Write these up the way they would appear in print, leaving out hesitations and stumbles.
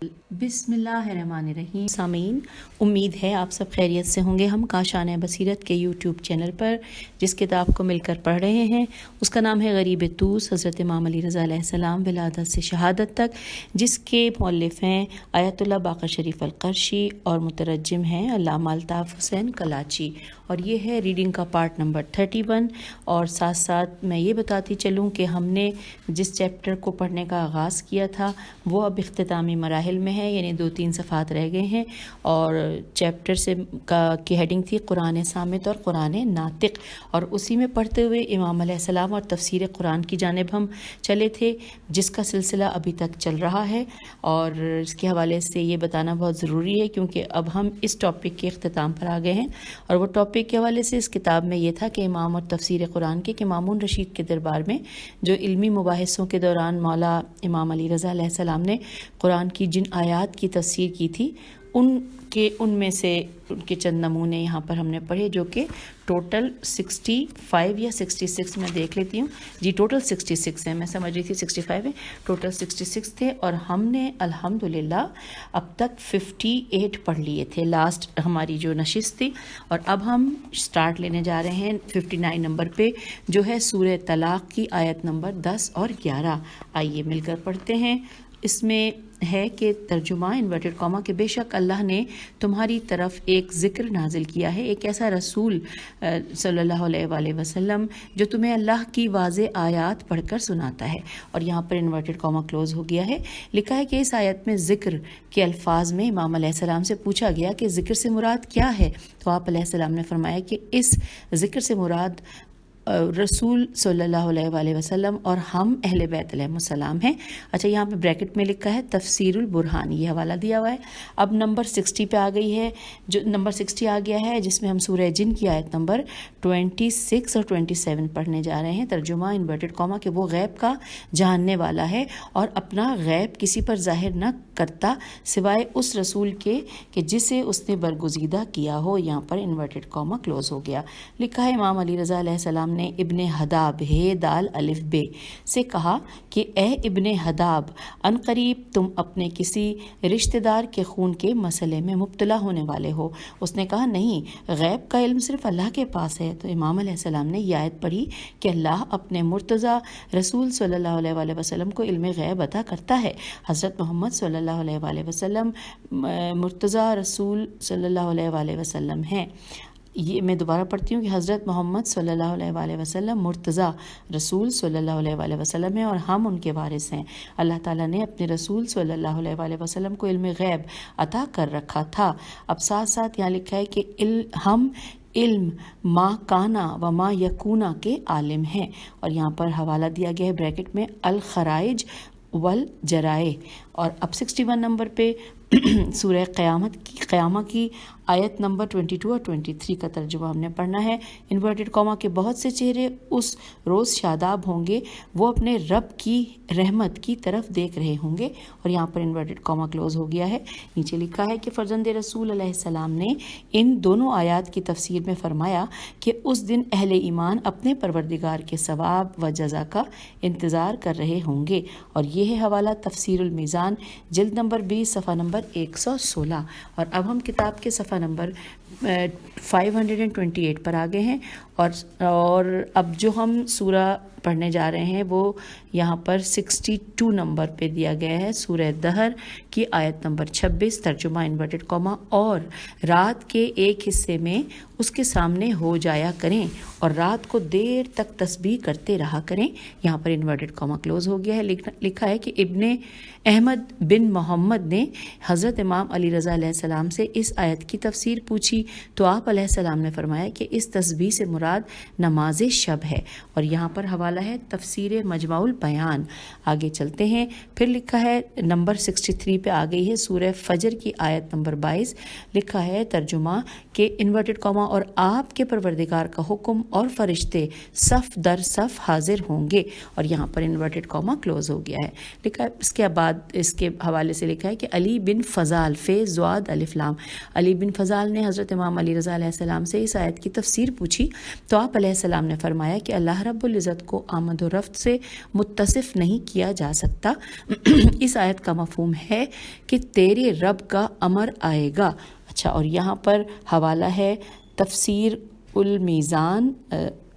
بسم اللہ الرحمن الرحیم. سامعین، امید ہے آپ سب خیریت سے ہوں گے. ہم کاشانہ بصیرت کے یوٹیوب چینل پر جس کتاب کو مل کر پڑھ رہے ہیں اس کا نام ہے غریب طوس، حضرت امام علی رضا علیہ السلام ولادت سے شہادت تک، جس کے مؤلف ہیں آیت اللہ باقر شریف القرشی اور مترجم ہیں علامہ الطاف حسین کلاچی. اور یہ ہے ریڈنگ کا پارٹ نمبر 31. اور ساتھ ساتھ میں یہ بتاتی چلوں کہ ہم نے جس چیپٹر کو پڑھنے کا آغاز کیا تھا وہ اب اختتامی مراحل میں ہے، یعنی 2-3 صفحات رہ گئے ہیں. اور چیپٹر کی ہیڈنگ تھی قرآن صامت اور قرآن ناطق، اور اسی میں پڑھتے ہوئے امام علیہ السلام اور تفسیر قرآن کی جانب ہم چلے تھے، جس کا سلسلہ ابھی تک چل رہا ہے. اور اس کے حوالے سے یہ بتانا بہت ضروری ہے کیونکہ اب ہم اس ٹاپک کے اختتام پر آ گئے ہیں. اور وہ ٹاپک کے حوالے سے اس کتاب میں یہ تھا کہ امام اور تفسیر قرآن کے کہ مامون رشید کے دربار میں جو علمی مباحثوں کے دوران مولا امام علی رضا علیہ السلام نے قرآن کی جن آیات کی تفسیر کی تھی ان میں سے ان کے چند نمونے یہاں پر ہم نے پڑھے، جو کہ ٹوٹل 65 یا 66 میں دیکھ لیتی ہوں جی، ٹوٹل 66 ہیں. میں سمجھ رہی تھی 65 ہے، ٹوٹل 66 تھے. اور ہم نے الحمدللہ اب تک 58 پڑھ لیے تھے لاسٹ ہماری جو نشست تھی. اور اب ہم سٹارٹ لینے جا رہے ہیں 59 نمبر پہ، جو ہے سورہ طلاق کی آیت نمبر 10 اور 11. آئیے مل کر پڑھتے ہیں. اس میں ہے کہ ترجمہ انورٹڈ کاما کہ بے شک اللہ نے تمہاری طرف ایک ذکر نازل کیا ہے، ایک ایسا رسول صلی اللہ علیہ وآلہ وسلم جو تمہیں اللہ کی واضح آیات پڑھ کر سناتا ہے. اور یہاں پر انورٹڈ کاما کلوز ہو گیا ہے. لکھا ہے کہ اس آیت میں ذکر کے الفاظ میں امام علیہ السلام سے پوچھا گیا کہ ذکر سے مراد کیا ہے، تو آپ علیہ السلام نے فرمایا کہ اس ذکر سے مراد رسول صلی اللہ علیہ وآلہ وسلم اور ہم اہل بیت علیہ السلام ہیں. اچھا، یہاں پہ بریکٹ میں لکھا ہے تفسیر البرہان، یہ حوالہ دیا ہوا ہے. اب نمبر 60 پہ آ گئی ہے، جو نمبر 60 آ گیا ہے، جس میں ہم سورہ جن کی آیت نمبر 26 اور 27 پڑھنے جا رہے ہیں. ترجمہ انورٹڈ کاما کہ وہ غیب کا جاننے والا ہے اور اپنا غیب کسی پر ظاہر نہ کرتا سوائے اس رسول کے کہ جسے اس نے برگزیدہ کیا ہو. یہاں پر انورٹڈ کاما کلوز ہو گیا. لکھا ہے امام علی رضا علیہ السلام نے ابن حداب ہے دال الف بے سے کہا کہ اے ابن حداب، ان قریب تم اپنے کسی رشتہ دار کے خون کے مسئلے میں مبتلا ہونے والے ہو. اس نے کہا نہیں، غیب کا علم صرف اللہ کے پاس ہے. تو امام علیہ السلام نے یہ آیت پڑھی کہ اللہ اپنے مرتضیٰ رسول صلی اللہ علیہ وآلہ وسلم کو علم غیب عطا کرتا ہے. حضرت محمد صلی اللہ علیہ وآلہ وسلم مرتضیٰ رسول صلی اللہ علیہ وآلہ وسلم ہیں. یہ میں دوبارہ پڑھتی ہوں کہ حضرت محمد صلی اللہ علیہ وآلہ وسلم مرتضیٰ رسول صلی اللہ علیہ وآلہ وسلم ہیں اور ہم ان کے وارث ہیں. اللہ تعالیٰ نے اپنے رسول صلی اللہ علیہ وآلہ وسلم کو علم غیب عطا کر رکھا تھا. اب ساتھ ساتھ یہاں لکھا ہے کہ ہم علم ما کانا و ما یکونا کے عالم ہیں. اور یہاں پر حوالہ دیا گیا ہے بریکٹ میں الخرائج والجرائع. اور اب 61 نمبر پہ سورہ قیامہ کی آیت نمبر 22 اور 23 کا ترجمہ ہم نے پڑھنا ہے. انورٹڈ کاما کے بہت سے چہرے اس روز شاداب ہوں گے، وہ اپنے رب کی رحمت کی طرف دیکھ رہے ہوں گے. اور یہاں پر انورٹڈ کاما کلوز ہو گیا ہے. نیچے لکھا ہے کہ فرزند رسول علیہ السلام نے ان دونوں آیات کی تفسیر میں فرمایا کہ اس دن اہل ایمان اپنے پروردگار کے ثواب و جزا کا انتظار کر رہے ہوں گے. اور یہ ہے حوالہ تفسیر المیزان جلد نمبر 20 صفحہ نمبر 116. اور اب ہم کتاب کے صفحہ نمبر 528 پر آگے ہیں. اور اب جو ہم سورہ پڑھنے جا رہے ہیں وہ یہاں پر 62 نمبر پہ دیا گیا ہے، سورہ دہر کی آیت نمبر 26. ترجمہ انورٹڈ کاما اور رات کے ایک حصے میں اس کے سامنے ہو جایا کریں اور رات کو دیر تک تسبیح کرتے رہا کریں. یہاں پر انورٹڈ کاما کلوز ہو گیا ہے. لکھا ہے کہ ابن احمد بن محمد نے حضرت امام علی رضا علیہ السلام سے اس آیت کی تفسیر پوچھی تو آپ علیہ السلام نے فرمایا کہ اس تسبیح سے مراد نماز شب ہے. اور یہاں پر حوالہ ہے تفسیر مجمع البیان. آگے چلتے ہیں. پھر لکھا ہے نمبر 63 پہ آ گئی ہے سورہ فجر کی آیت نمبر 22. لکھا ہے ترجمہ کہ انورٹڈ کاما اور آپ کے پروردگار کا حکم اور فرشتے صف در صف حاضر ہوں گے. اور یہاں پر انورٹڈ کاما کلوز ہو گیا ہے. لکھا ہے اس کے بعد اس کے حوالے سے لکھا ہے کہ علی بن فضال فے زواد الف لام، علی بن فضال نے حضرت حضرت امام علی رضا علیہ السلام سے اس آیت کی تفسیر پوچھی تو آپ علیہ السلام نے فرمایا کہ اللہ رب العزت کو آمد و رفت سے متصف نہیں کیا جا سکتا۔ اس آیت کا مفہوم ہے کہ تیرے رب کا امر آئے گا۔ اچھا، اور یہاں پر حوالہ ہے تفسیر المیزان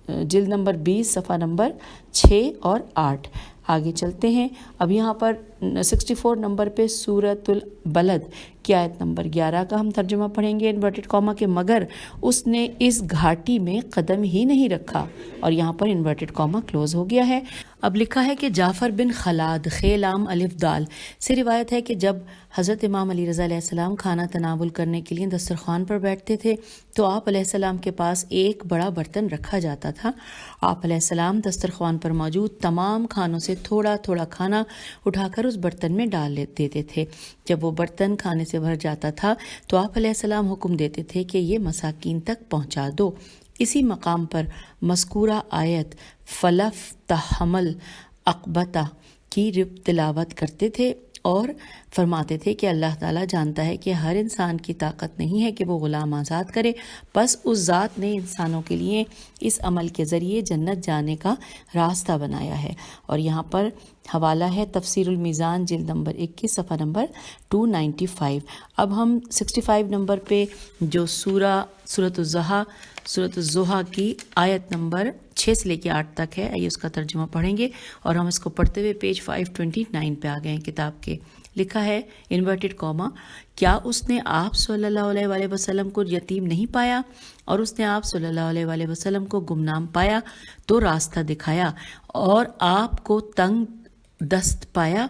جلد نمبر 20 صفحہ نمبر 6 اور 8۔ آگے چلتے ہیں۔ اب یہاں پر 64 نمبر پہ سورۃ البلد کی آیت نمبر 11 کا ہم ترجمہ پڑھیں گے انورٹڈ کاما کے، مگر اس نے اس گھاٹی میں قدم ہی نہیں رکھا، اور یہاں پر انورٹڈ کاما کلوز ہو گیا ہے۔ اب لکھا ہے کہ جعفر بن خلاد خیلام الف دال سے روایت ہے کہ جب حضرت امام علی رضا علیہ السلام کھانا تناول کرنے کے لیے دسترخوان پر بیٹھتے تھے تو آپ علیہ السلام کے پاس ایک بڑا برتن رکھا جاتا تھا۔ آپ علیہ السلام دسترخوان پر موجود تمام کھانوں سے تھوڑا تھوڑا کھانا اٹھا کر اس برتن میں ڈال دیتے تھے۔ جب وہ برتن کھانے سے بھر جاتا تھا تو آپ علیہ السلام حکم دیتے تھے کہ یہ مساکین تک پہنچا دو۔ اسی مقام پر مذکورہ آیت فلف تحمل عقبتہ کی تلاوت کرتے تھے اور فرماتے تھے کہ اللہ تعالیٰ جانتا ہے کہ ہر انسان کی طاقت نہیں ہے کہ وہ غلام آزاد کرے، بس اس ذات نے انسانوں کے لیے اس عمل کے ذریعے جنت جانے کا راستہ بنایا ہے۔ اور یہاں پر حوالہ ہے تفسیر المیزان جلد نمبر 21 صفحہ نمبر 295۔ اب ہم 65 نمبر پہ جو سورۃ الضحیٰ کی آیت نمبر 6 سے لے کے 8 تک ہے، آئیے اس کا ترجمہ پڑھیں گے، اور ہم اس کو پڑھتے ہوئے پیج 529 پہ آ گئے ہیں کتاب کے۔ لکھا ہے انورٹڈ کاما، کیا اس نے آپ صلی اللہ علیہ وآلہ وسلم کو یتیم نہیں پایا اور اس نے آپ صلی اللہ علیہ وآلہ وسلم کو گمنام پایا تو راستہ دکھایا، اور آپ کو تنگ دست پایا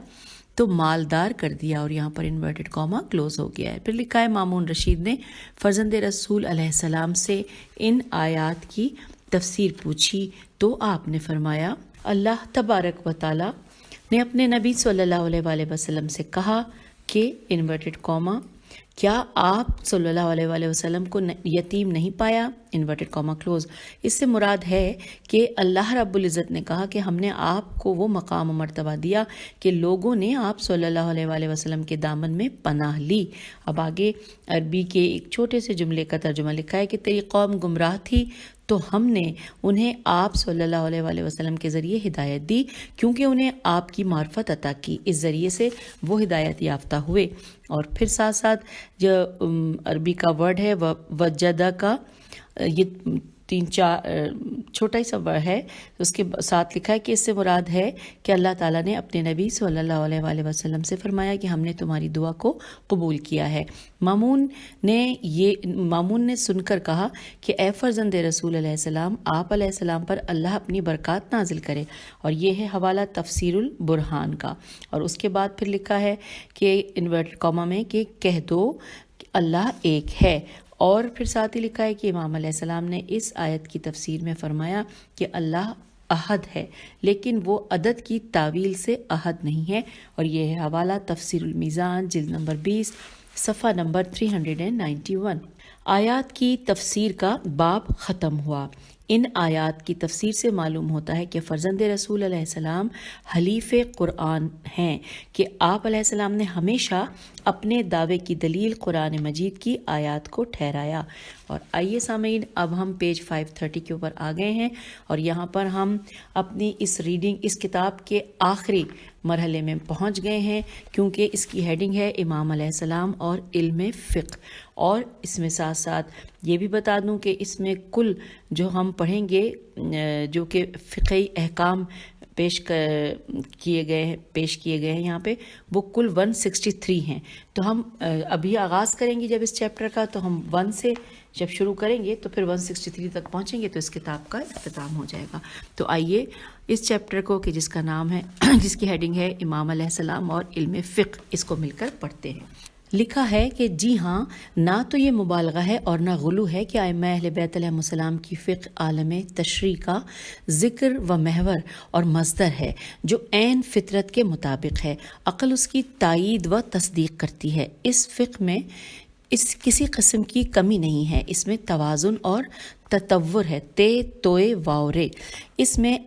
تو مالدار کر دیا، اور یہاں پر انورٹڈ کاما کلوز ہو گیا ہے۔ پھر لکھا ہے مامون رشید نے فرزند رسول علیہ السلام سے ان آیات کی تفسیر پوچھی تو آپ نے فرمایا اللہ تبارک و تعالی نے اپنے نبی صلی اللہ علیہ وآلہ وسلم سے کہا کہ انورٹڈ کاما کیا آپ صلی اللہ علیہ وآلہ وسلم کو یتیم نہیں پایا، انورٹڈ کاما کلوز۔ اس سے مراد ہے کہ اللہ رب العزت نے کہا کہ ہم نے آپ کو وہ مقام و مرتبہ دیا کہ لوگوں نے آپ صلی اللہ علیہ وآلہ وسلم کے دامن میں پناہ لی۔ اب آگے عربی کے ایک چھوٹے سے جملے کا ترجمہ لکھا ہے کہ تیری قوم گمراہ تھی تو ہم نے انہیں آپ صلی اللہ علیہ وآلہ وسلم کے ذریعے ہدایت دی، کیونکہ انہیں آپ کی معرفت عطا کی، اس ذریعے سے وہ ہدایت یافتہ ہوئے۔ اور پھر ساتھ ساتھ جو عربی کا ورڈ ہے وجدہ کا، یہ 3-4 چھوٹا ہی سا ورڈ ہے، اس کے ساتھ لکھا ہے کہ اس سے مراد ہے کہ اللہ تعالیٰ نے اپنے نبی صلی اللہ علیہ وآلہ وسلم سے فرمایا کہ ہم نے تمہاری دعا کو قبول کیا ہے۔ مامون نے سن کر کہا کہ اے فرزند رسول علیہ السلام، آپ علیہ السلام پر اللہ اپنی برکات نازل کرے، اور یہ ہے حوالہ تفسیر البرہان کا۔ اور اس کے بعد پھر لکھا ہے کہ انورٹڈ کاما میں کہ کہہ دو کہ اللہ ایک ہے، اور پھر ساتھ ہی لکھا ہے کہ امام علیہ السلام نے اس آیت کی تفسیر میں فرمایا کہ اللہ احد ہے، لیکن وہ عدد کی تعویل سے احد نہیں ہے، اور یہ ہے حوالہ تفسیر المیزان جلد نمبر 20 صفحہ نمبر 391۔ آیات کی تفسیر کا باب ختم ہوا۔ ان آیات کی تفسیر سے معلوم ہوتا ہے کہ فرزند رسول علیہ السلام حلیف قرآن ہیں، کہ آپ علیہ السلام نے ہمیشہ اپنے دعوے کی دلیل قرآن مجید کی آیات کو ٹھہرایا۔ اور آئیے سامعین، اب ہم پیج 530 کے اوپر آ گئے ہیں، اور یہاں پر ہم اپنی اس کتاب کے آخری مرحلے میں پہنچ گئے ہیں، کیونکہ اس کی ہیڈنگ ہے امام علیہ السلام اور علم فقہ۔ اور اس میں ساتھ ساتھ یہ بھی بتا دوں کہ اس میں کل جو ہم پڑھیں گے جو کہ فقہی احکام پیش کیے گئے ہیں یہاں پہ، وہ کل 163 ہیں۔ تو ہم ابھی آغاز کریں گے جب اس چیپٹر کا، تو ہم 1 سے جب شروع کریں گے تو پھر 163 تک پہنچیں گے تو اس کتاب کا اختتام ہو جائے گا۔ تو آئیے اس چیپٹر کو، کہ جس کا نام ہے، جس کی ہیڈنگ ہے امام علیہ السلام اور علم فقہ، اس کو مل کر پڑھتے ہیں۔ لکھا ہے کہ جی ہاں، نہ تو یہ مبالغہ ہے اور نہ غلو ہے کہ ائمہ اہل بیت علیہ السلام کی فقہ عالم تشریع کا ذکر و محور اور مصدر ہے، جو عین فطرت کے مطابق ہے۔ عقل اس کی تائید و تصدیق کرتی ہے۔ اس فقہ میں کسی قسم کی کمی نہیں ہے، اس میں توازن اور تطور ہے، توئے واورے، اس میں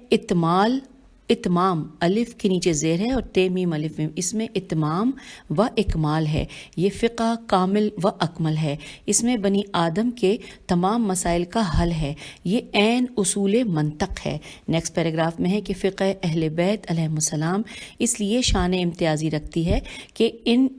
اتمام الف کے نیچے زیر ہے اور تے میم الف میم، اس میں اتمام و اکمال ہے۔ یہ فقہ کامل و اکمل ہے، اس میں بنی آدم کے تمام مسائل کا حل ہے، یہ عین اصول منطق ہے۔ نیکسٹ پیراگراف میں ہے کہ فقہ اہل بیت علیہ السلام اس لیے شان امتیازی رکھتی ہے کہ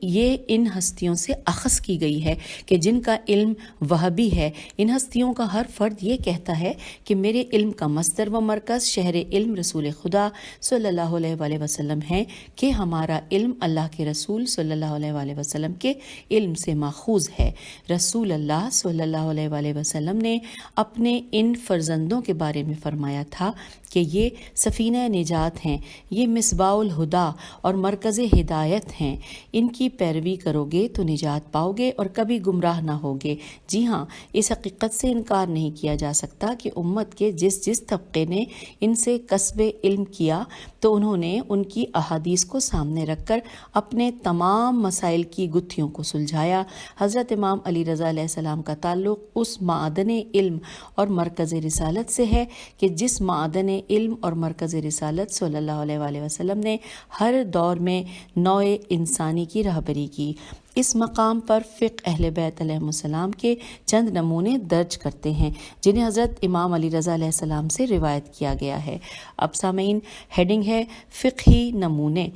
یہ ان ہستیوں سے اخذ کی گئی ہے کہ جن کا علم وہبی ہے۔ ان ہستیوں کا ہر فرد یہ کہتا ہے کہ میرے علم کا مصدر و مرکز شہر علم رسول خدا صلی اللہ علیہ وآلہ وسلم ہے، کہ ہمارا علم اللہ کے رسول صلی اللہ علیہ وآلہ وسلم کے علم سے ماخوذ ہے۔ رسول اللہ صلی اللہ علیہ وآلہ وسلم نے اپنے ان فرزندوں کے بارے میں فرمایا تھا کہ یہ سفینہ نجات ہیں، یہ مصباح الہدا اور مرکز ہدایت ہیں، ان کی پیروی کرو گے تو نجات پاؤ گے اور کبھی گمراہ نہ ہوگے۔ جی ہاں، اس حقیقت سے انکار نہیں کیا جا سکتا کہ امت کے جس طبقے نے ان سے کسب علم کیا تو انہوں نے ان کی احادیث کو سامنے رکھ کر اپنے تمام مسائل کی گتھیوں کو سلجھایا۔ حضرت امام علی رضا علیہ السلام کا تعلق اس معدن علم اور مرکز رسالت سے ہے کہ جس معدن علم اور مرکز رسالت صلی اللہ علیہ وآلہ وسلم نے ہر دور میں نوع انسانی کی رہبری کی۔ اس مقام پر فقہ اہل بیت علیہ السلام کے چند نمونے درج کرتے ہیں جنہیں حضرت امام علی رضا علیہ السلام سے روایت کیا گیا ہے۔ اب سامعین، ہیڈنگ ہے فقہی نمونے۔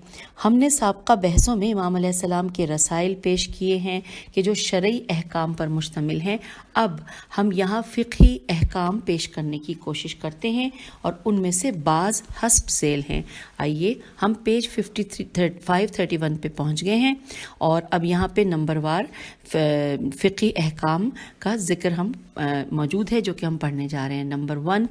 ہم نے سابقہ بحثوں میں امام علیہ السلام کے رسائل پیش کیے ہیں کہ جو شرعی احکام پر مشتمل ہیں۔ اب ہم یہاں فقہی احکام پیش کرنے کی کوشش کرتے ہیں اور ان میں سے بعض حسب ذیل ہیں۔ آئیے ہم پیج 531 پہ پہنچ گئے ہیں اور اب یہاں پہ نمبر وار فقہی احکام کا ذکر ہم موجود ہے جو کہ ہم پڑھنے جا رہے ہیں۔ نمبر 1،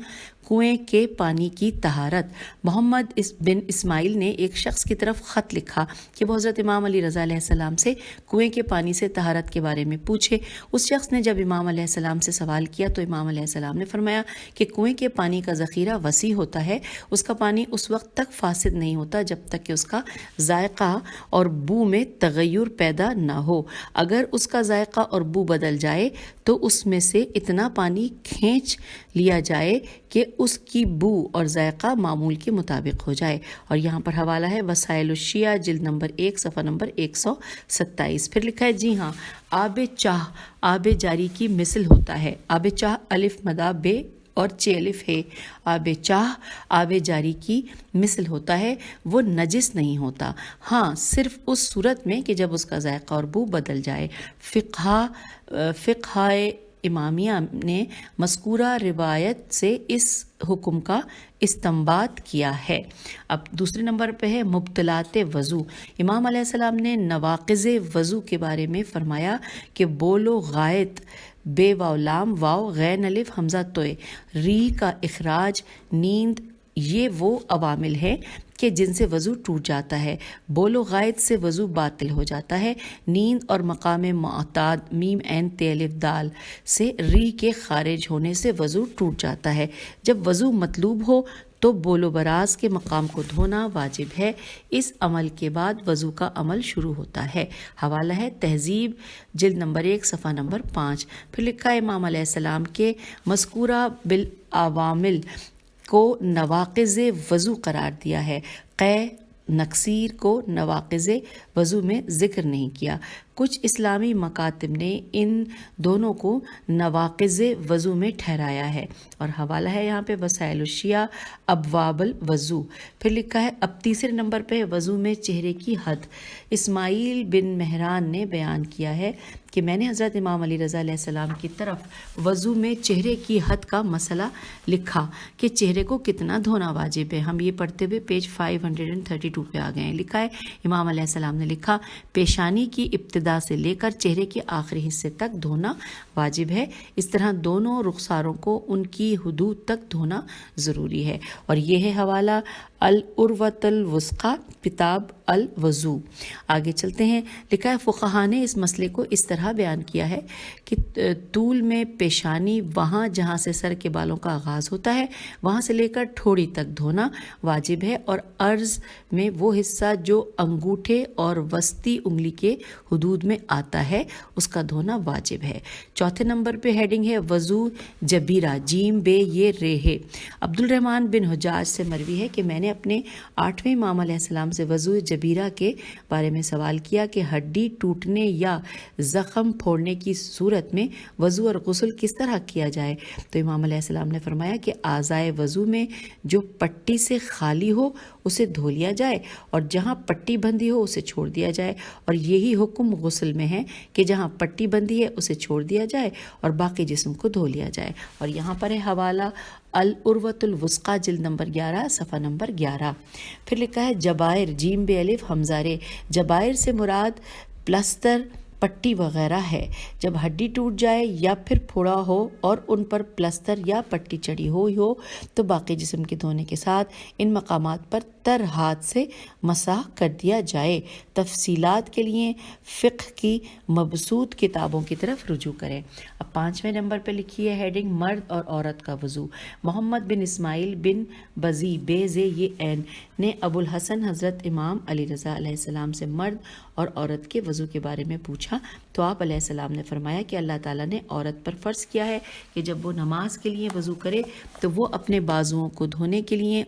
کنویں کے پانی کی طہارت۔ محمد بن اسماعیل نے ایک شخص کی طرف خط لکھا کہ وہ حضرت امام علی رضا علیہ السلام سے کنویں کے پانی سے طہارت کے بارے میں پوچھے۔ اس شخص نے جب امام علیہ السلام سے سوال کیا تو امام علیہ السلام نے فرمایا کہ کنویں کے پانی کا ذخیرہ وسیع ہوتا ہے، اس کا پانی اس وقت تک فاسد نہیں ہوتا جب تک کہ اس کا ذائقہ اور بو میں تغیر پیدا نہ ہو۔ اگر اس کا ذائقہ اور بو بدل جائے تو اس میں سے اتنا پانی کھینچ لیا جائے کہ اس کی بو اور ذائقہ معمول کے مطابق ہو جائے۔ اور یہاں پر حوالہ ہے وسائل الشیعہ جلد نمبر 1 صفحہ نمبر 127۔ پھر لکھا ہے جی ہاں، آب چاہ آب جاری کی مثل ہوتا ہے۔ آب چاہ الف مدہ بے اور 6 الف ہے۔ آب چاہ آب جاری کی مثل ہوتا ہے، وہ نجس نہیں ہوتا، ہاں صرف اس صورت میں کہ جب اس کا ذائقہ اور بو بدل جائے۔ فقہ امامیہ نے مذکورہ روایت سے اس حکم کا استنباط کیا ہے۔ اب دوسرے نمبر پہ ہے مبطلات وضو۔ امام علیہ السلام نے نواقض وضو کے بارے میں فرمایا کہ بولو غائط بے واو لام واو غین الف حمزہ توئے، ری کا اخراج، نیند، یہ وہ عوامل ہیں کہ جن سے وضو ٹوٹ جاتا ہے۔ بولو غائط سے وضو باطل ہو جاتا ہے۔ نیند اور مقام معتاد میم عین تے الف دال سے ری کے خارج ہونے سے وضو ٹوٹ جاتا ہے۔ جب وضو مطلوب ہو تو بولو براز کے مقام کو دھونا واجب ہے۔ اس عمل کے بعد وضو کا عمل شروع ہوتا ہے۔ حوالہ ہے تہذیب جلد نمبر 1 صفحہ نمبر 5۔ پھر لکھا ہے امام علیہ السلام کے مذکورہ بالعوامل کو نواقض وضو قرار دیا ہے، نقصیر کو نواقض وضو میں ذکر نہیں کیا۔ کچھ اسلامی مکاتب نے ان دونوں کو نواقض وضو میں ٹھہرایا ہے اور حوالہ ہے یہاں پہ وسائل الشیعہ ابواب الوضو۔ پھر لکھا ہے اب تیسرے نمبر پہ وضو میں چہرے کی حد۔ اسماعیل بن مہران نے بیان کیا ہے کہ میں نے حضرت امام علی رضا علیہ السلام کی طرف وضو میں چہرے کی حد کا مسئلہ لکھا کہ چہرے کو کتنا دھونا واجب ہے۔ ہم یہ پڑھتے ہوئے پیج 532 پہ آ گئے ہیں۔ لکھا ہے امام علیہ السلام نے لکھا پیشانی کی ابتدا سے لے کر چہرے کے آخری حصے تک دھونا واجب ہے، اس طرح دونوں رخساروں کو ان کی حدود تک دھونا ضروری ہے۔ اور یہ ہے حوالہ العروۃ الوثقی کتاب الوضو۔ آگے چلتے ہیں، لکھا ہے فقہا نے اس مسئلے کو اس طرح بیان کیا ہے کہ طول میں پیشانی وہاں جہاں سے سر کے بالوں کا آغاز ہوتا ہے وہاں سے لے کر ٹھوڑی تک دھونا واجب ہے، اور عرض میں وہ حصہ جو انگوٹھے اور وسطی انگلی کے حدود میں آتا ہے اس کا دھونا واجب ہے۔ چوتھے نمبر پہ ہیڈنگ ہے وضو جبیرہ، جیم بے یہ رے ہے۔ عبد الرحمن بن حجاج سے مروی ہے کہ میں نے اپنے 8ویں امام علیہ السلام سے وضو جبیرہ کے بارے میں سوال کیا کہ ہڈی ٹوٹنے یا زخم پھوڑنے کی صورت میں وضو اور غسل کس طرح کیا جائے، تو امام علیہ السلام نے فرمایا کہ اعضائے وضو میں جو پٹی سے خالی ہو اسے دھو لیا جائے اور جہاں پٹی بندھی ہو اسے چھوڑ دیا جائے، اور یہی حکم غسل میں ہے کہ جہاں پٹی بندھی ہے اسے چھوڑ دیا جائے اور باقی جسم کو دھو لیا جائے۔ اور یہاں پر ہے حوالہ العروۃ الوثقی جلد نمبر 11 صفحہ نمبر 11۔ پھر لکھا ہے جبائر، جیم بے الف حمزہ رے، جبائر سے مراد پلستر، پٹی وغیرہ ہے۔ جب ہڈی ٹوٹ جائے یا پھر پھوڑا ہو اور ان پر پلستر یا پٹی چڑھی ہوئی ہو تو باقی جسم کے دھونے کے ساتھ ان مقامات پر تر ہاتھ سے مسح کر دیا جائے۔ تفصیلات کے لیے فقہ کی مبسوط کتابوں کی طرف رجوع کریں۔ اب 5ویں نمبر پہ لکھی ہے ہیڈنگ مرد اور عورت کا وضو۔ محمد بن اسماعیل بن بزی بے زے یہ عین نے ابو الحسن حضرت امام علی رضا علیہ السلام سے مرد اور عورت کے وضو کے بارے میں پوچھا تو آپ علیہ السلام نے فرمایا کہ اللہ تعالیٰ نے عورت پر فرض کیا ہے کہ جب وہ نماز کے لیے وضو کرے تو وہ اپنے بازوؤں کو دھونے کے لیے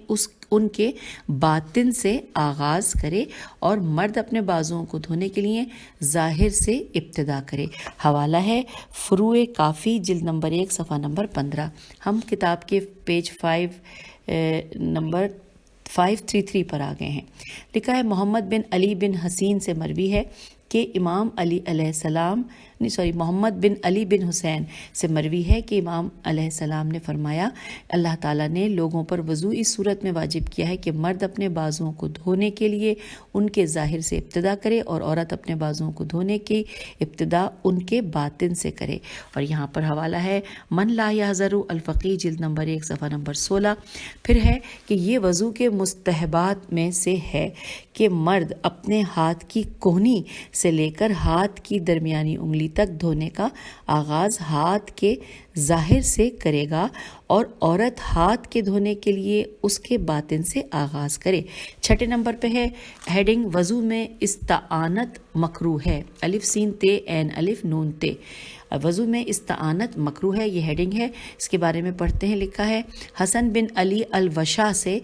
ان کے باطن سے آغاز کرے اور مرد اپنے بازوؤں کو دھونے کے لیے ظاہر سے ابتدا کرے۔ حوالہ ہے فروع کافی جلد نمبر 1 صفحہ نمبر 15۔ ہم کتاب کے پیج نمبر 533 پر آ گئے ہیں۔ لکھا ہے محمد بن علی بن حسین سے مروی ہے کہ امام علی علیہ السلام محمد بن علی بن حسین سے مروی ہے کہ امام علیہ السلام نے فرمایا اللہ تعالیٰ نے لوگوں پر وضو اس صورت میں واجب کیا ہے کہ مرد اپنے بازوؤں کو دھونے کے لیے ان کے ظاہر سے ابتدا کرے اور عورت اپنے بازوؤں کو دھونے کی ابتدا ان کے باطن سے کرے۔ اور یہاں پر حوالہ ہے من لا یحذر الفقی جلد نمبر 1 صفحہ نمبر 16۔ پھر ہے کہ یہ وضو کے مستحبات میں سے ہے کہ مرد اپنے ہاتھ کی کوہنی سے لے کر ہاتھ کی درمیانی انگلی تک دھونے کا آغاز ہاتھ کے ظاہر سے کرے گا اور عورت ہاتھ کے دھونے کے لیے اس کے باطن سے آغاز کرے۔ 6 نمبر پہ ہے ہیڈنگ وضو میں استعانت مکروہ ہے، الف سین تے عین الف نون تے۔ وضو میں استعانت مکروہ ہے، یہ ہیڈنگ ہے، اس کے بارے میں پڑھتے ہیں۔ لکھا ہے حسن بن علی الوشا سے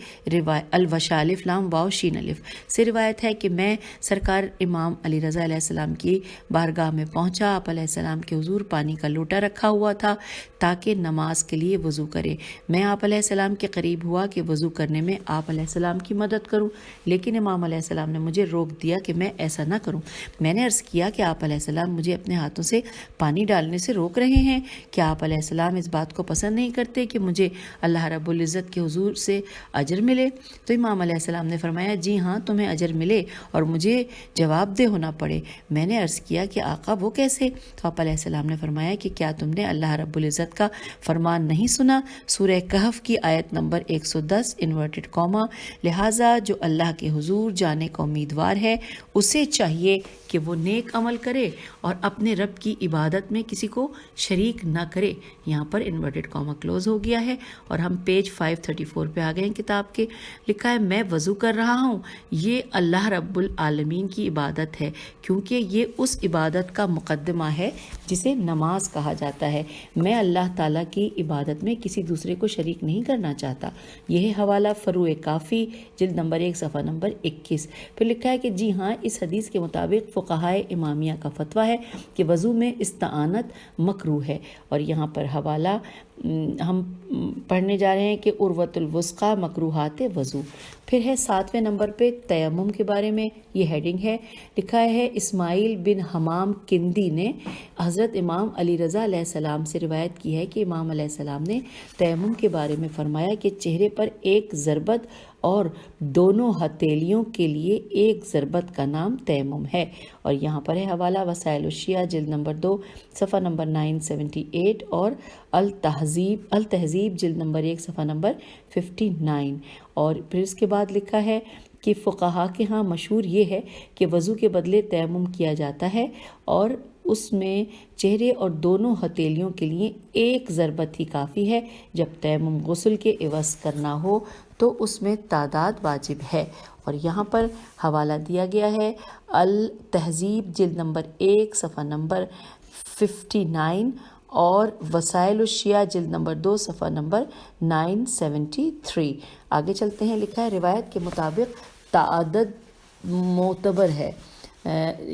الوشا الف لام واو شین الف سے روایت ہے کہ میں سرکار امام علی رضا علیہ السلام کی بارگاہ میں پہنچا، آپ علیہ السلام کے حضور پانی کا لوٹا رکھا ہوا تھا تاکہ نماز کے لیے وضو کرے۔ میں آپ علیہ السلام کے قریب ہوا کہ وضو کرنے میں آپ علیہ السلام کی مدد کروں، لیکن امام علیہ السلام نے مجھے روک دیا کہ میں ایسا نہ کروں۔ میں نے عرض کیا کہ آپ علیہ السلام مجھے اپنے ہاتھوں سے پانی ڈالنے سے روک رہے ہیں، کیا آپ علیہ السلام اس بات کو پسند نہیں کرتے کہ مجھے اللہ رب العزت کے حضور سے اجر ملے؟ تو امام علیہ السلام نے فرمایا جی ہاں، تمہیں اجر ملے اور مجھے جواب دہ ہونا پڑے۔ میں نے عرض کیا کہ آقا وہ کیسے؟ تو آپ علیہ السلام نے فرمایا کہ کیا تم نے اللہ رب العزت کا فرمان نہیں سنا؟ سورہ کہف کی آیت نمبر 110 انورٹڈ کاما، لہٰذا جو اللہ کے حضور جانے کا امیدوار ہے اسے چاہیے کہ وہ نیک عمل کرے اور اپنے رب کی عبادت میں کسی کو شریک نہ کرے۔ یہاں پر انورٹڈ کاما کلوز ہو گیا ہے اور ہم پیج 534 پہ آ گئے ہیں کتاب کے۔ لکھا ہے میں وضو کر رہا ہوں، یہ اللہ رب العالمین کی عبادت ہے کیونکہ یہ اس عبادت کا مقدمہ ہے جسے نماز کہا جاتا ہے۔ میں اللہ تعالیٰ کی عبادت میں کسی دوسرے کو شریک نہیں کرنا چاہتا۔ یہ ہے حوالہ فروع کافی جلد نمبر 1 صفحہ نمبر 21۔ پھر لکھا ہے کہ جی ہاں، اس حدیث کے مطابق فقہائے امامیہ کا فتویٰ ہے کہ وضو میں استعانت مکروہ ہے۔ اور یہاں پر حوالہ ہم پڑھنے جا رہے ہیں کہ عروۃ الوثقی مکروہات وضو۔ پھر ہے 7ویں نمبر پہ تیمم کے بارے میں، یہ ہیڈنگ ہے۔ لکھا ہے اسماعیل بن حمام کندی نے حضرت امام علی رضا علیہ السلام سے روایت کی ہے کہ امام علیہ السلام نے تیمم کے بارے میں فرمایا کہ چہرے پر ایک ضربت اور دونوں ہتھیلیوں کے لیے ایک ضربت کا نام تیمم ہے۔ اور یہاں پر ہے حوالہ وسائل الشیعہ جلد نمبر 2 صفحہ نمبر 978 اور التہذیب جلد نمبر 1 صفحہ نمبر 59۔ اور پھر اس کے بعد لکھا ہے کہ فقہا کے ہاں مشہور یہ ہے کہ وضو کے بدلے تیمم کیا جاتا ہے اور اس میں چہرے اور دونوں ہتھیلیوں کے لیے ایک ضربت ہی کافی ہے۔ جب تیمم غسل کے عوض کرنا ہو تو اس میں تعداد واجب ہے۔ اور یہاں پر حوالہ دیا گیا ہے التہذیب جلد نمبر 1 صفحہ نمبر 59 اور وسائل الشیعہ جلد نمبر 2 صفحہ نمبر 973۔ آگے چلتے ہیں، لکھا ہے روایت کے مطابق تعدد معتبر ہے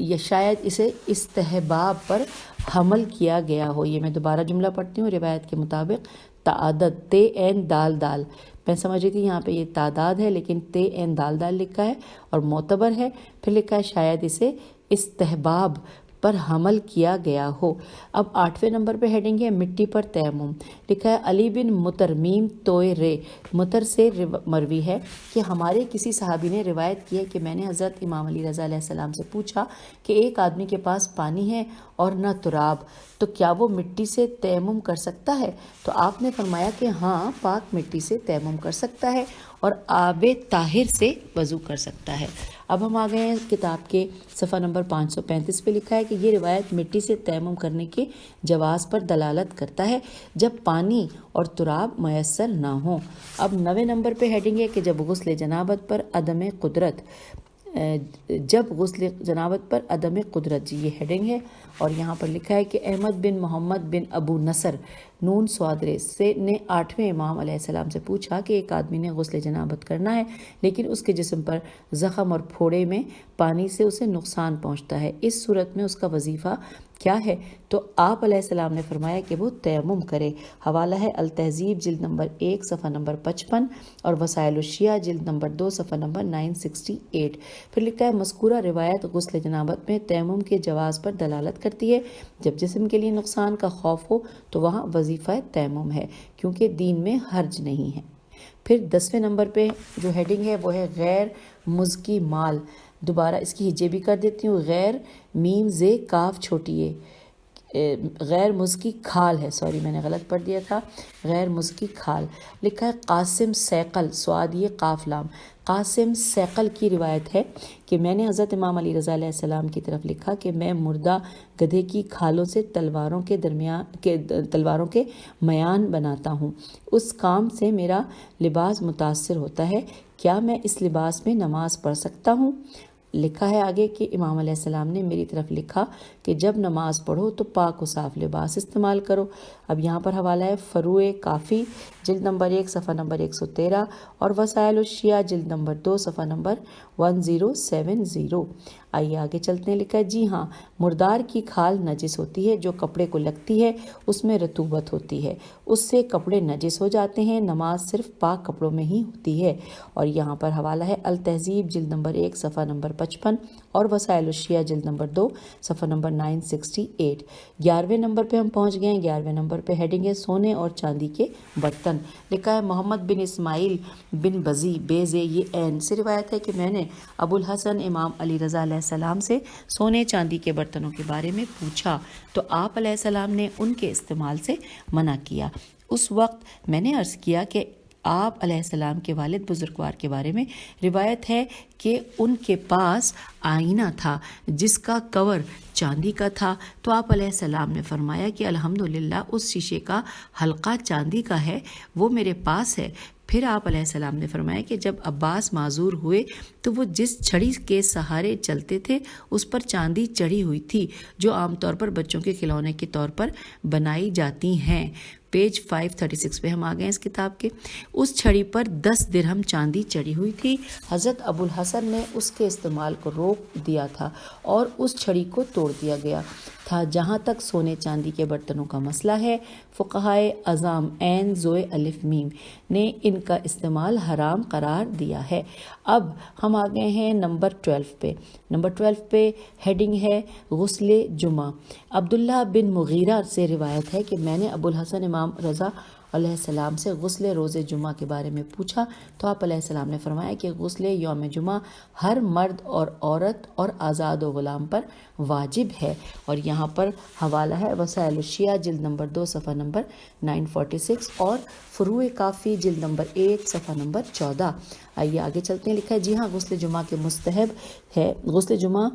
یا شاید اسے استحباب پر حمل کیا گیا ہو۔ یہ میں دوبارہ جملہ پڑھتی ہوں، روایت کے مطابق تعدد تے این دال دال، میں سمجھ رہی تھی یہاں پہ یہ تعداد ہے لیکن تے این دال دال لکھا ہے اور معتبر ہے، پھر لکھا ہے شاید اسے استحباب پر حمل کیا گیا ہو۔ اب 8ویں نمبر پہ ہیڈنگ ہے مٹی پر تیمم، لکھا ہے علی بن مترمیم توئے رے متر سے مروی ہے کہ ہمارے کسی صحابی نے روایت کی ہے کہ میں نے حضرت امام علی رضا علیہ السلام سے پوچھا کہ ایک آدمی کے پاس پانی ہے اور نہ تراب، تو کیا وہ مٹی سے تیمم کر سکتا ہے؟ تو آپ نے فرمایا کہ ہاں، پاک مٹی سے تیمم کر سکتا ہے اور آب طاہر سے وضو کر سکتا ہے۔ اب ہم آ گئے ہیں کتاب کے صفحہ نمبر 535 پہ، لکھا ہے کہ یہ روایت مٹی سے تیمم کرنے کے جواز پر دلالت کرتا ہے جب پانی اور تراب میسر نہ ہوں۔ اب 9ویں نمبر پہ ہیڈنگ ہے کہ جب غسل جنابت پر عدم قدرت، جی یہ ہیڈنگ ہے، اور یہاں پر لکھا ہے کہ احمد بن محمد بن ابو نصر نون سوادرے سے نے 8ویں امام علیہ السلام سے پوچھا کہ ایک آدمی نے غسل جنابت کرنا ہے لیکن اس کے جسم پر زخم اور پھوڑے میں پانی سے اسے نقصان پہنچتا ہے، اس صورت میں اس کا وظیفہ کیا ہے؟ تو آپ علیہ السلام نے فرمایا کہ وہ تیمم کرے۔ حوالہ ہے التہذیب جلد نمبر 1 صفحہ نمبر 55 اور وسائل الشیعہ جلد نمبر 2 صفحہ نمبر 968۔ پھر لکھا ہے مذکورہ روایت غسل جنابت میں تیمم کے جواز پر دلالت کرتی ہے، جب جسم کے لیے نقصان کا خوف ہو تو وہاں وظیفہ تیمم ہے کیونکہ دین میں حرج نہیں ہے۔ پھر 10ویں نمبر پہ جو ہیڈنگ ہے وہ ہے غیر مزکی مال، دوبارہ اس کی ہجے بھی کر دیتی ہوں، غیر میم زے کاف چھوٹی غیر مزکی کھال ہے، سوری میں نے غلط پڑھ دیا تھا، غیر مزکی کھال۔ لکھا ہے قاسم سیقل سواد یہ قاف لام، قاسم سیقل کی روایت ہے کہ میں نے حضرت امام علی رضا علیہ السلام کی طرف لکھا کہ میں مردہ گدھے کی کھالوں سے تلواروں کے میان بناتا ہوں، اس کام سے میرا لباس متاثر ہوتا ہے، کیا میں اس لباس میں نماز پڑھ سکتا ہوں؟ لکھا ہے آگے کہ امام علیہ السلام نے میری طرف لکھا کہ جب نماز پڑھو تو پاک و صاف لباس استعمال کرو۔ اب یہاں پر حوالہ ہے فروع کافی جلد نمبر 1 صفحہ نمبر 113 اور وسائل الشیعہ جلد نمبر 2 صفحہ نمبر 1070۔ آئیے آگے چلتے ہیں، لکھا ہے جی ہاں، مردار کی کھال نجس ہوتی ہے، جو کپڑے کو لگتی ہے اس میں رطوبت ہوتی ہے، اس سے کپڑے نجس ہو جاتے ہیں، نماز صرف پاک کپڑوں میں ہی ہوتی ہے۔ اور یہاں پر حوالہ ہے التہذیب جلد نمبر 1 صفحہ نمبر 55 اور وسائل الشیعہ جلد نمبر 2 صفحہ نمبر 968۔ 11ویں نمبر پہ ہم پہنچ گئے ہیں، 11ویں نمبر پہ ہیڈنگ ہے سونے اور چاندی کے برتن، لکھا ہے محمد بن اسماعیل بن بزی بیزے یہ عین سے روایت ہے کہ میں نے ابو الحسن امام علی رضا علیہ السلام سے سونے چاندی کے برتنوں کے بارے میں پوچھا تو آپ علیہ السلام نے ان کے استعمال سے منع کیا۔ اس وقت میں نے عرض کیا کہ آپ علیہ السلام کے والد بزرگوار کے بارے میں روایت ہے کہ ان کے پاس آئینہ تھا جس کا کور چاندی کا تھا، تو آپ علیہ السلام نے فرمایا کہ الحمدللہ اس شیشے کا حلقہ چاندی کا ہے، وہ میرے پاس ہے۔ پھر آپ علیہ السلام نے فرمایا کہ جب عباس معذور ہوئے تو وہ جس چھڑی کے سہارے چلتے تھے اس پر چاندی چڑھی ہوئی تھی جو عام طور پر بچوں کے کھلونے کے طور پر بنائی جاتی ہیں۔ پیج 536 پہ ہم آ گئے اس کتاب کے۔ اس چھڑی پر 10 درہم چاندی چڑھی ہوئی تھی، حضرت ابو الحسن نے اس کے استعمال کو روک دیا تھا اور اس چھڑی کو توڑ دیا گیا تھا۔ جہاں تک سونے چاندی کے برتنوں کا مسئلہ ہے، فقہائے اعظام عین زوئے الف میم نے ان کا استعمال حرام قرار دیا ہے۔ اب ہم آ گئے ہیں نمبر 12 پہ۔ نمبر 12 پہ ہیڈنگ ہے غسل جمعہ۔ عبداللہ بن مغیرہ سے روایت ہے کہ میں نے ابو الحسن امام رضا علیہ السلام سے غسل روز جمعہ کے بارے میں پوچھا تو آپ علیہ السلام نے فرمایا کہ غسل یوم جمعہ ہر مرد اور عورت اور آزاد و غلام پر واجب ہے۔ اور یہاں پر حوالہ ہے وسائل الشیعہ جلد نمبر 2 صفحہ نمبر 946 اور فروع کافی جلد نمبر 1 صفحہ نمبر 14۔ آئیے آگے چلتے ہیں۔ لکھا ہے جی ہاں غسل جمعہ کے مستحب ہے، غسل جمعہ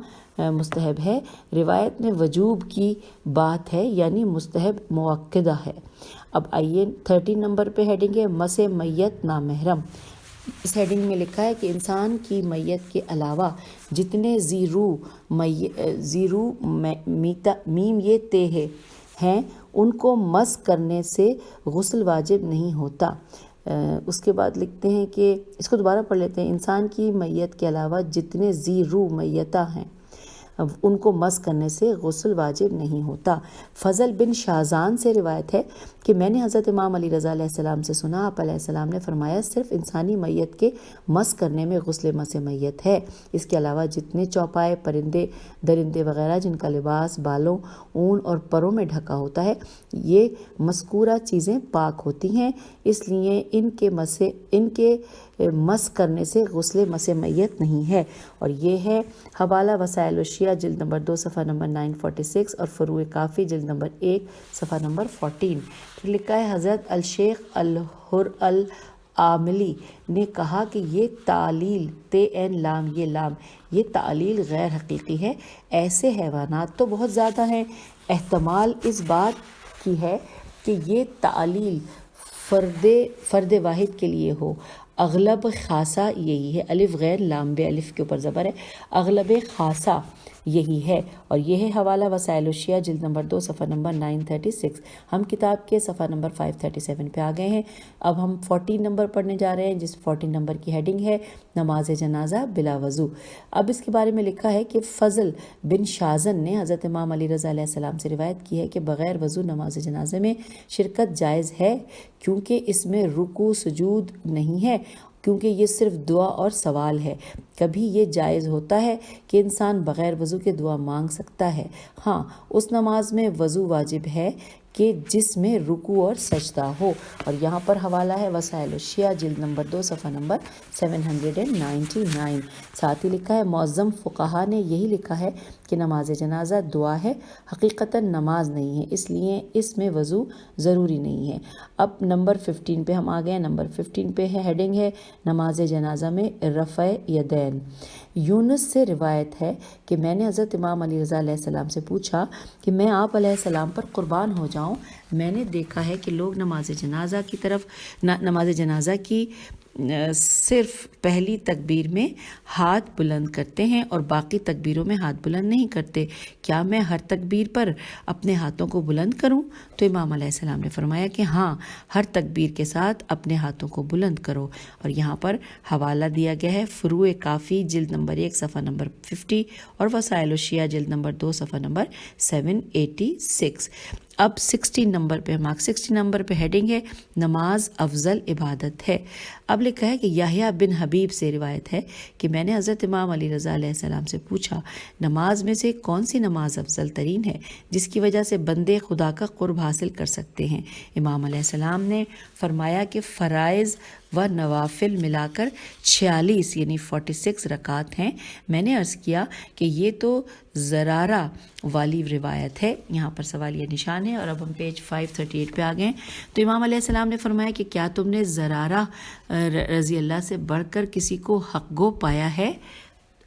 مستحب ہے، روایت میں وجوب کی بات ہے، یعنی مستحب مؤکدہ ہے۔ اب آئیے 13 نمبر پہ ہیڈنگ ہے مس میت نامحرم۔ اس ہیڈنگ میں لکھا ہے کہ انسان کی میت کے علاوہ جتنے زیرو میم یہ تے ہیں ان کو مس کرنے سے غسل واجب نہیں ہوتا۔ اس کے بعد لکھتے ہیں کہ اس کو دوبارہ پڑھ لیتے ہیں، انسان کی میت کے علاوہ جتنے زیرو میتہ ہیں ان کو مس کرنے سے غسل واجب نہیں ہوتا۔ فضل بن شازان سے روایت ہے کہ میں نے حضرت امام علی رضا علیہ السلام سے سنا، آپ علیہ السلام نے فرمایا صرف انسانی میت کے مس کرنے میں غسل مس میت ہے، اس کے علاوہ جتنے چوپائے پرندے درندے وغیرہ جن کا لباس بالوں اون اور پروں میں ڈھکا ہوتا ہے یہ مذکورہ چیزیں پاک ہوتی ہیں، اس لیے ان کے مس کرنے سے غسل مس میت نہیں ہے۔ اور یہ ہے حوالہ وسائل الشیعہ جلد نمبر 2 صفحہ نمبر 946 اور فروع کافی جلد نمبر 1 صفحہ نمبر 14۔ پھر لکھا ہے حضرت الشیخ الحر العاملی نے کہا کہ یہ تعلیل یہ تعلیل غیر حقیقی ہے، ایسے حیوانات تو بہت زیادہ ہیں، احتمال اس بات کی ہے کہ یہ تعلیل فرد واحد کے لیے ہو۔ اغلب خاصہ یہی ہے، الف غیر لام بے الف کے اوپر زبر ہے، اغلب خاصہ یہی ہے۔ اور یہ ہے حوالہ وسائل الشیعہ جلد نمبر 2 صفحہ نمبر 936۔ ہم کتاب کے صفحہ نمبر 537 پہ آ گئے ہیں۔ اب ہم 14 نمبر پڑھنے جا رہے ہیں جس 14 نمبر کی ہیڈنگ ہے نماز جنازہ بلا وضو۔ اب اس کے بارے میں لکھا ہے کہ فضل بن شازن نے حضرت امام علی رضا علیہ السلام سے روایت کی ہے کہ بغیر وضو نماز جنازے میں شرکت جائز ہے، کیونکہ اس میں رکوع سجود نہیں ہے، کیونکہ یہ صرف دعا اور سوال ہے۔ کبھی یہ جائز ہوتا ہے کہ انسان بغیر وضو کے دعا مانگ سکتا ہے، ہاں اس نماز میں وضو واجب ہے کہ جس میں رکوع اور سجدہ ہو۔ اور یہاں پر حوالہ ہے وسائل الشیعہ جلد نمبر 2 صفحہ نمبر 799۔ ساتھ ہی لکھا ہے معظم فقہا نے یہی لکھا ہے کہ نماز جنازہ دعا ہے، حقیقتاً نماز نہیں ہے، اس لیے اس میں وضو ضروری نہیں ہے۔ اب نمبر 15 پہ ہم آ گئے۔ نمبر 15 پہ ہے ہیڈنگ ہے نماز جنازہ میں رفع یدین۔ یونس سے روایت ہے کہ میں نے حضرت امام علی رضا علیہ السلام سے پوچھا کہ میں آپ علیہ السلام پر قربان ہو جاؤں، میں نے دیکھا ہے کہ لوگ نماز جنازہ کی صرف پہلی تکبیر میں ہاتھ بلند کرتے ہیں اور باقی تکبیروں میں ہاتھ بلند نہیں کرتے، کیا میں ہر تکبیر پر اپنے ہاتھوں کو بلند کروں؟ تو امام علیہ السلام نے فرمایا کہ ہاں، ہر تکبیر کے ساتھ اپنے ہاتھوں کو بلند کرو۔ اور یہاں پر حوالہ دیا گیا ہے فروع کافی جلد نمبر 1 صفحہ نمبر 50 اور وسائل الشیعہ جلد نمبر 2 صفحہ نمبر 786۔ اب 16 نمبر پہ 16 نمبر پہ ہیڈنگ ہے نماز افضل عبادت ہے۔ اب لکھا ہے کہ یحییٰ بن حبیب سے روایت ہے کہ میں نے حضرت امام علی رضا علیہ السلام سے پوچھا نماز میں سے کون سی نماز افضل ترین ہے جس کی وجہ سے بندے خدا کا قرب حاصل کر سکتے ہیں؟ امام علیہ السلام نے فرمایا کہ فرائض و نوافل ملا کر 46 یعنی 46 رکعات ہیں۔ میں نے عرض کیا کہ یہ تو زرارہ والی روایت ہے، یہاں پر سوالیہ نشان ہے۔ اور اب ہم پیج 538 پہ آ گئے۔ تو امام علیہ السلام نے فرمایا کہ کیا تم نے زرارہ رضی اللہ سے بڑھ کر کسی کو حق گو پایا ہے؟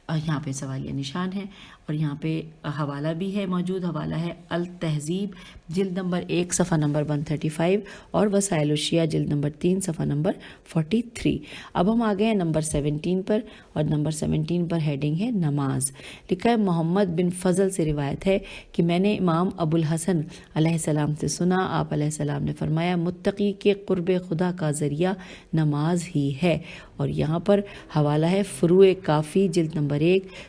یہاں پہ سوالیہ نشان ہے اور یہاں پہ حوالہ بھی ہے موجود۔ حوالہ ہے التہذیب جلد نمبر 1 صفحہ نمبر 135 اور وسائل الشیعہ جلد نمبر 3 صفحہ نمبر 43۔ اب ہم آ گئے ہیں نمبر 17 پر اور نمبر 17 پر ہیڈنگ ہے نماز۔ لکھا ہے محمد بن فضل سے روایت ہے کہ میں نے امام ابو الحسن علیہ السلام سے سنا، آپ علیہ السلام نے فرمایا متقی کے قرب خدا کا ذریعہ نماز ہی ہے۔ اور یہاں پر حوالہ ہے فروع کافی جلد نمبر 1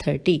30।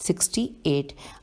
68।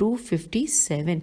257।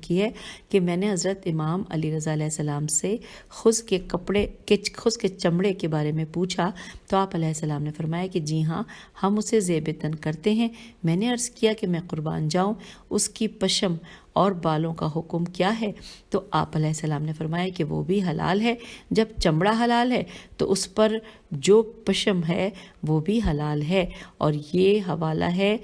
کی ہے کہ میں نے حضرت امام علی رضا علیہ السلام سے خز کے چمڑے کے بارے میں پوچھا تو آپ علیہ السلام نے فرمایا کہ جی ہاں، ہم اسے ذیب تن کرتے ہیں۔ میں نے عرض کیا کہ میں قربان جاؤں، اس کی پشم اور بالوں کا حکم کیا ہے؟ تو آپ علیہ السلام نے فرمایا کہ وہ بھی حلال ہے۔ جب چمڑا حلال ہے تو اس پر جو پشم ہے وہ بھی حلال ہے۔ اور یہ حوالہ ہے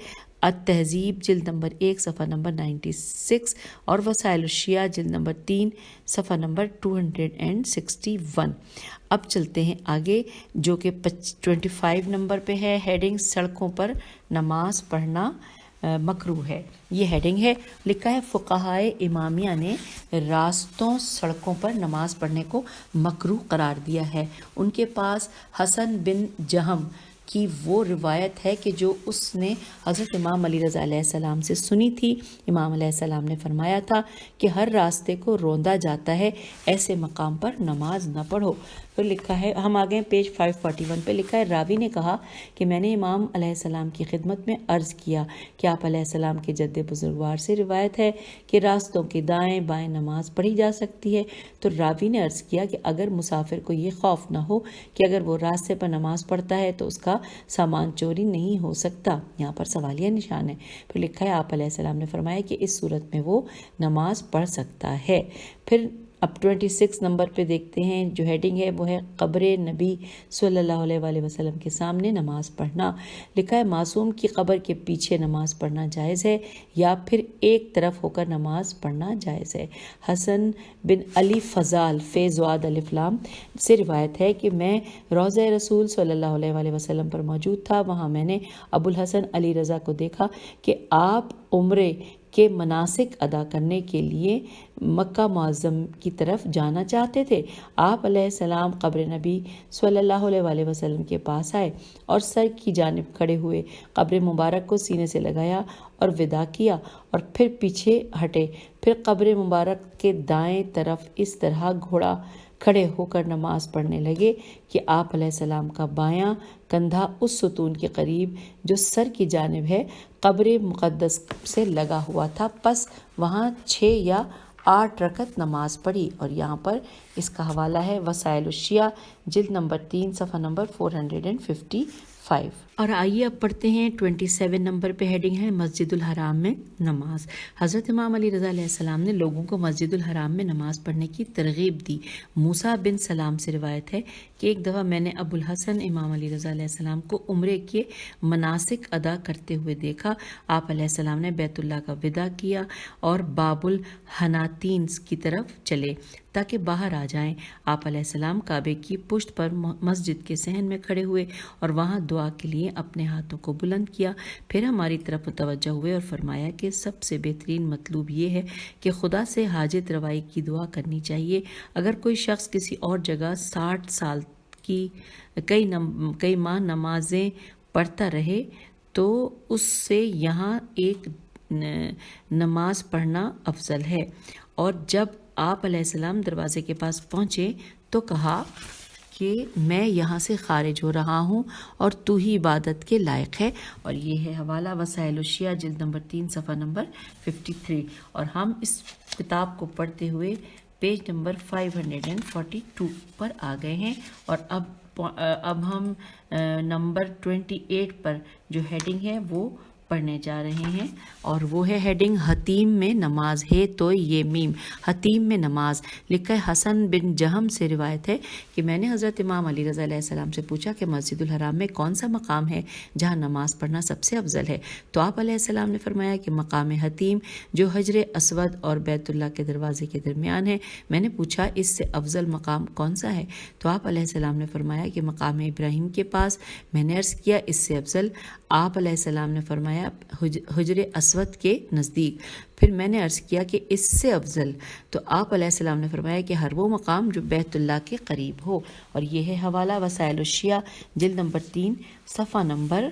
التہذیب جلد نمبر 1 صفحہ نمبر 96 اور وسائل الشیعہ جلد نمبر 3 صفحہ نمبر 261۔ اب چلتے ہیں آگے، جو کہ 25 نمبر پہ ہے، ہیڈنگ سڑکوں پر نماز پڑھنا مکروہ ہے۔ یہ ہیڈنگ ہے، لکھا ہے فقہائے امامیہ نے راستوں سڑکوں پر نماز پڑھنے کو مکروہ قرار دیا ہے۔ ان کے پاس حسن بن جہم کی وہ روایت ہے کہ جو اس نے حضرت امام علی رضا علیہ السلام سے سنی تھی۔ امام علیہ السلام نے فرمایا تھا کہ ہر راستے کو روندا جاتا ہے، ایسے مقام پر نماز نہ پڑھو۔ پھر لکھا ہے، ہم آگے پیج 541 پہ لکھا ہے، راوی نے کہا کہ میں نے امام علیہ السلام کی خدمت میں عرض کیا کہ آپ علیہ السلام کے جد بزرگوار سے روایت ہے کہ راستوں کے دائیں بائیں نماز پڑھی جا سکتی ہے۔ تو راوی نے عرض کیا کہ اگر مسافر کو یہ خوف نہ ہو کہ اگر وہ راستے پر نماز پڑھتا ہے تو اس کا سامان چوری نہیں ہو سکتا، یہاں پر سوالیہ نشان ہے۔ پھر لکھا ہے آپ علیہ السلام نے فرمایا کہ اس صورت میں وہ نماز پڑھ سکتا ہے۔ پھر اب 26 نمبر پہ دیکھتے ہیں، جو ہیڈنگ ہے وہ ہے قبر نبی صلی اللہ علیہ وآلہ وسلم کے سامنے نماز پڑھنا۔ لکھا ہے معصوم کی قبر کے پیچھے نماز پڑھنا جائز ہے یا پھر ایک طرف ہو کر نماز پڑھنا جائز ہے۔ حسن بن علی فضال فیضواد الف لام سے روایت ہے کہ میں روضہ رسول صلی اللہ علیہ وآلہ وسلم پر موجود تھا، وہاں میں نے ابو الحسن علی رضا کو دیکھا کہ آپ عمرے کے مناسک ادا کرنے کے لیے مکہ معظم کی طرف جانا چاہتے تھے۔ آپ علیہ السلام قبر نبی صلی اللہ علیہ وآلہ وسلم کے پاس آئے اور سر کی جانب کھڑے ہوئے، قبر مبارک کو سینے سے لگایا اور وداع کیا اور پھر پیچھے ہٹے۔ پھر قبر مبارک کے دائیں طرف اس طرح گھوڑا کھڑے ہو کر نماز پڑھنے لگے کہ آپ علیہ السلام کا بایاں کندھا اس ستون کے قریب جو سر کی جانب ہے قبر مقدس سے لگا ہوا تھا، پس وہاں 6 یا 8 رکعت نماز پڑھی۔ اور یہاں پر اس کا حوالہ ہے وسائل الشیعہ جلد نمبر 3 صفحہ نمبر 455۔ اور آئیے اب پڑھتے ہیں 27 نمبر پہ ہیڈنگ ہے مسجد الحرام میں نماز۔ حضرت امام علی رضا علیہ السلام نے لوگوں کو مسجد الحرام میں نماز پڑھنے کی ترغیب دی۔ موسیٰ بن سلام سے روایت ہے کہ ایک دفعہ میں نے ابو الحسن امام علی رضا علیہ السلام کو عمرے کے مناسک ادا کرتے ہوئے دیکھا۔ آپ علیہ السلام نے بیت اللہ کا وداع کیا اور باب الحناتین کی طرف چلے تاکہ باہر آ جائیں۔ آپ علیہ السلام کعبے کی پشت پر مسجد کے صحن میں کھڑے ہوئے اور وہاں دعا کے لیے اپنے ہاتھوں کو بلند کیا، پھر ہماری طرف متوجہ ہوئے اور فرمایا کہ سب سے بہترین مطلوب یہ ہے کہ خدا سے حاجت روائی کی دعا کرنی چاہیے۔ اگر کوئی شخص کسی اور جگہ 60 سال کی کئی ماہ نمازیں پڑھتا رہے تو اس سے یہاں ایک نماز پڑھنا افضل ہے۔ اور جب آپ علیہ السلام دروازے کے پاس پہنچے تو کہا کہ میں یہاں سے خارج ہو رہا ہوں اور تو ہی عبادت کے لائق ہے۔ اور یہ ہے حوالہ وسائل الشیعہ جلد نمبر 3 صفحہ نمبر 53۔ اور ہم اس کتاب کو پڑھتے ہوئے پیج نمبر 542 پر آ گئے ہیں۔ اور اب ہم نمبر 28 پر جو ہیڈنگ ہے وہ پڑھنے جا رہے ہیں، اور وہ ہے ہیڈنگ حتیم میں نماز ہے تو یہ میم حتیم میں نماز۔ لکھا ہے حسن بن جہم سے روایت ہے کہ میں نے حضرت امام علی رضا علیہ السلام سے پوچھا کہ مسجد الحرام میں کون سا مقام ہے جہاں نماز پڑھنا سب سے افضل ہے؟ تو آپ علیہ السلام نے فرمایا کہ مقام حتیم جو حجر اسود اور بیت اللہ کے دروازے کے درمیان ہے۔ میں نے پوچھا اس سے افضل مقام کون سا ہے؟ تو آپ علیہ السلام نے فرمایا کہ مقام ابراہیم کے پاس۔ میں نے عرض کیا اس سے افضل؟ آپ علیہ السلام نے فرمایا حجر اسود کے نزدیک۔ پھر میں نے عرض کیا کہ اس سے افضل؟ تو آپ علیہ السلام نے فرمایا کہ ہر وہ مقام جو بیت اللہ کے قریب ہو۔ اور یہ ہے حوالہ وسائل الشیعہ جلد نمبر 3 صفحہ نمبر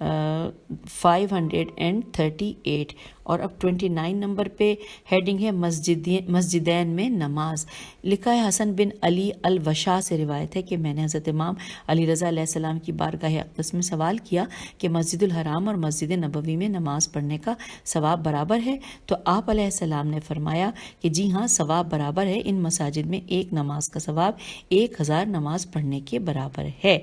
538 اور اب 29 نمبر پہ ہیڈنگ ہے مسجدین میں نماز. لکھا ہے حسن بن علی الوشا سے روایت ہے کہ میں نے حضرت امام علی رضا علیہ السلام کی بارگاہ اقدس میں سوال کیا کہ مسجد الحرام اور مسجد نبوی میں نماز پڑھنے کا ثواب برابر ہے؟ تو آپ علیہ السلام نے فرمایا کہ جی ہاں، ثواب برابر ہے. ان مساجد میں ایک نماز کا ثواب 1000 نماز پڑھنے کے برابر ہے.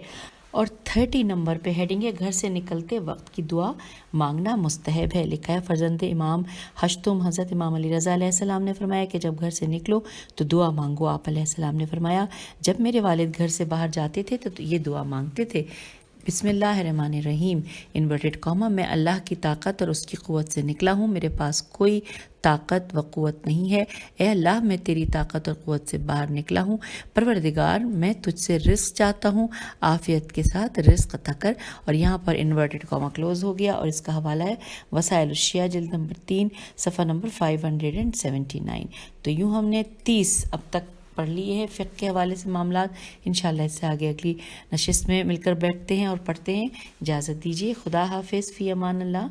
اور 30 نمبر پہ ہیڈنگ ہے گھر سے نکلتے وقت کی دعا مانگنا مستحب ہے. لکھا ہے فرزند امام ہشتم حضرت امام علی رضا علیہ السلام نے فرمایا کہ جب گھر سے نکلو تو دعا مانگو. آپ علیہ السلام نے فرمایا جب میرے والد گھر سے باہر جاتے تھے تو یہ دعا مانگتے تھے: بسم اللہ الرحمن الرحیم، انورٹڈ کاما، میں اللہ کی طاقت اور اس کی قوت سے نکلا ہوں، میرے پاس کوئی طاقت و قوت نہیں ہے. اے اللہ، میں تیری طاقت اور قوت سے باہر نکلا ہوں. پروردگار، میں تجھ سے رزق چاہتا ہوں، عافیت کے ساتھ رزق عطا کر. اور یہاں پر انورٹڈ کاما کلوز ہو گیا اور اس کا حوالہ ہے وسائل الشیعہ جلد نمبر 3 صفحہ نمبر 579. تو یوں ہم نے 30 اب تک پڑھ لیے ہیں فقہ کے حوالے سے معاملات. انشاءاللہ اس سے آگے اگلی نشست میں مل کر بیٹھتے ہیں اور پڑھتے ہیں. اجازت دیجیے. خدا حافظ. فی امان اللہ.